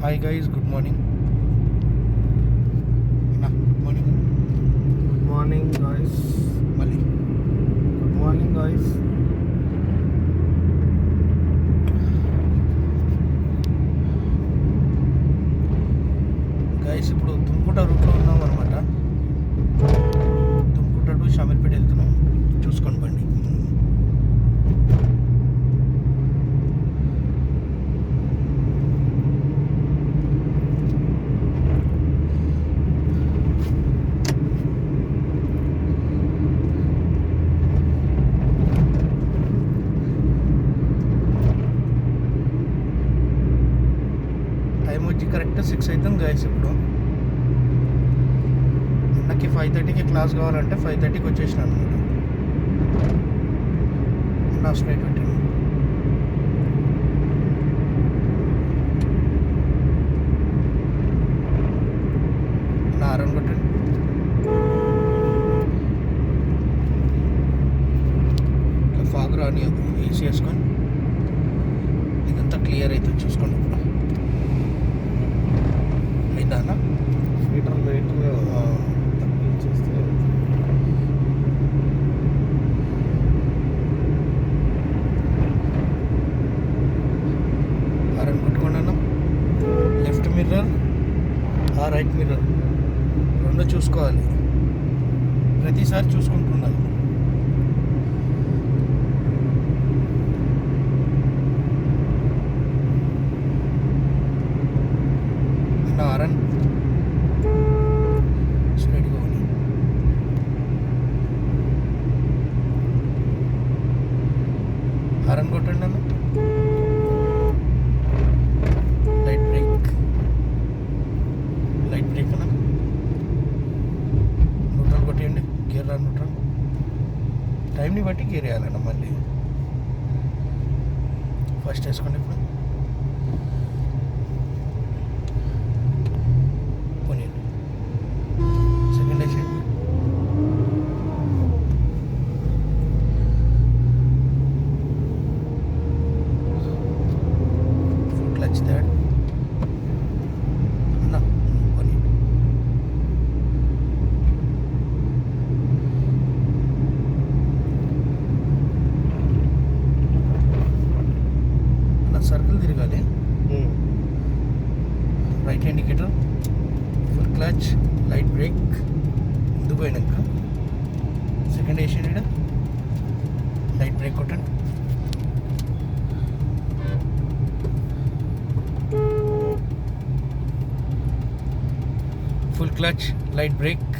Hi guys, good morning. Good morning. Good morning guys. మళ్ళీ good morning guys. Guys ఇప్పుడు తుమ్కుట రూట్లో ఉన్నాం అనమాట. తుమ్కుట టు షామీర్పేట వెళ్తున్నాం. చూసుకోండి బండి. టైం వచ్చి కరెక్ట్ 6 అవుతుంది గైస్. ఇప్పుడు అన్నకి 5:30కి క్లాస్ కావాలంటే 5:30కి వచ్చేసిన అనమాట. నా స్ట్రైట్ పెట్టాను. నా ఆరన్ కొట్టండి. ఇట్లా ఫాగ్ రాని ఏసీ వేసుకొని ఇదంతా క్లియర్ అవుతుంది. చూసుకోండి. అయిందా అన్న? మీటర్ తగ్గించేస్తే హారన్ కొట్టుకోండి అన్న. లెఫ్ట్ మిర్రర్ ఆ రైట్ మిర్రర్ రెండు చూసుకోవాలి. ప్రతిసారి చూసుకుంటున్నాను. అన్న హారన్ స్ట్రైట్గా ఉంది. హారన్ కొట్టండి అన్న. లైట్ బ్రేక్ అన్న. న్యూట్రల్ కొట్టేయండి. గేర్ రా న్యూట్రల్. టైంని బట్టి గేర్ వేయాలన్న. మళ్ళీ ఫస్ట్ వేసుకోండి. ఇప్పుడు పోనీయండి. సెకండ్ వేసేయండి. ఫుట్ క్లచ్ థర్డ్ అన్న. పోనీయండి. అన్న సర్కిల్ తిరగాలి. Right indicator, full clutch, light break. ముందు పోయినాక సెకండ్ వేసేయండి. లైట్ బ్రేక్ కొట్టండి. Full clutch, light break.